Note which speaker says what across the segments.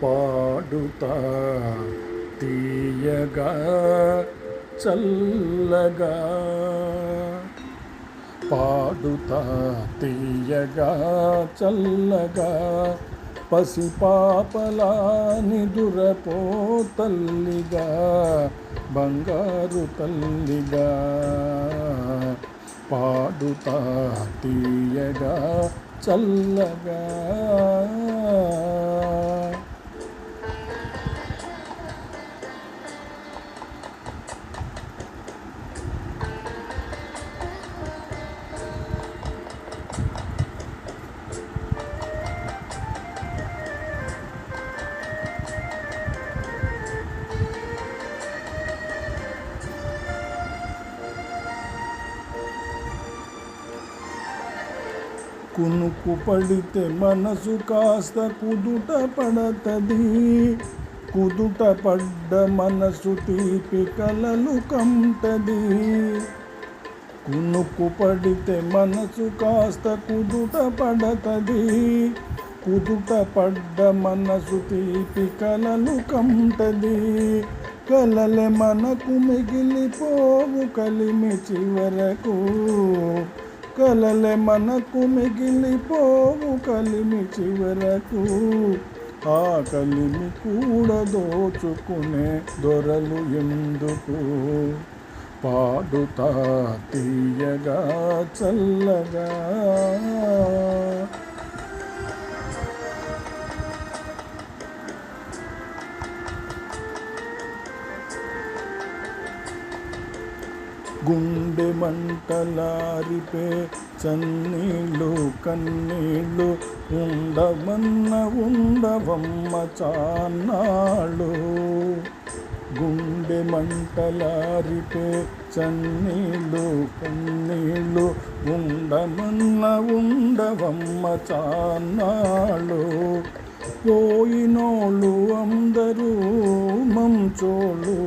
Speaker 1: పాడుతా తీయగా చల్లగా, పాడుతా తీయగా చల్లగా, పసిపాపలా నిదురపో తల్లిగా, బంగారు తల్లిగా. పాడుతా తీయగా చల్లగా. కునుకు పడితే మనసు కాస్త కుదుట పడతది, కుదుట పడ్డ మనసు తీపి కలలు కంటది. కునుకు పడితే మనసు కాస్త కుదుట పడతది, కుదుట పడ్డ మనసు తీపి కలలు కంటది. కలలే మనకు మిగిలిపోవు కలిమి చివరకు, కలలే మనకు మిగిలిపోవు కలిమి చివరకు. ఆ కలిమి కూడా దోచుకునే దొరలు ఎందుకు. పాడుతా తీయగా చల్లగా. గుండె మంటలారిపే చన్నీళ్ళు కన్నీళ్ళు, ఉండవన్న ఉండవమ్మ చాన్నాళ్ళు. గుండె మంటలారిపే చన్నీళ్ళు కన్నీళ్ళు, ఉండమన్న ఉండవమ్మ చాన్నాళ్ళు. పోయినోళ్ళు అందరూ మంచోళ్ళు,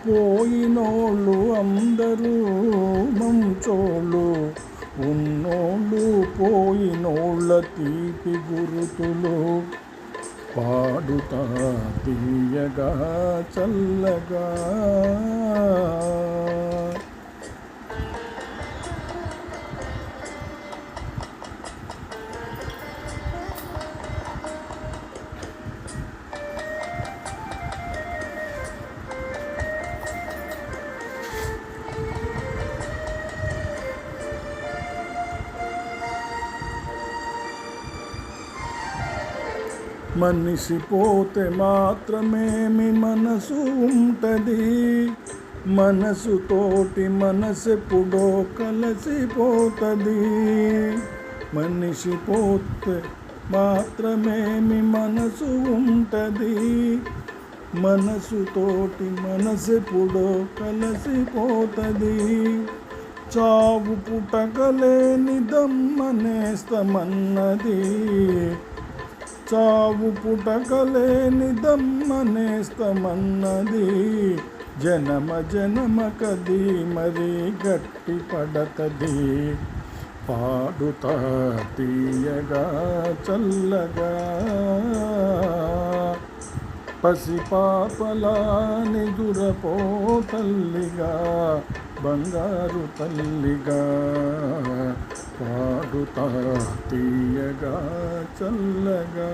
Speaker 1: పోయినోళ్ళు అందరూ మంచోళ్ళు, ఉన్నోళ్ళు పోయినోళ్ళ తీపి గురుతులు. పాడుతా తీయగా చల్లగా. మనిషి పోతే మాత్రమేమి మనసు ఉంటది, మనసుతోటి మనసెప్పుడో కలిసిపోతుంది. మనిషి పోతే మాత్రమేమి మనసు ఉంటది, మనసుతోటి మనసెప్పుడో కలిసిపోతుంది. చావు పుటకలేని దమ్మనేస్తమన్నది, చావు పుటకలేని దమ్మనేస్తమన్నది. జనమ జనమకది మరి గట్టి పడతది. పాడుతా తీయగా చల్లగా, పసిపాపలా నిదురపో తల్లిగా, బంగారు తల్లిగా. పాడుతా తీయగా చల్లగా.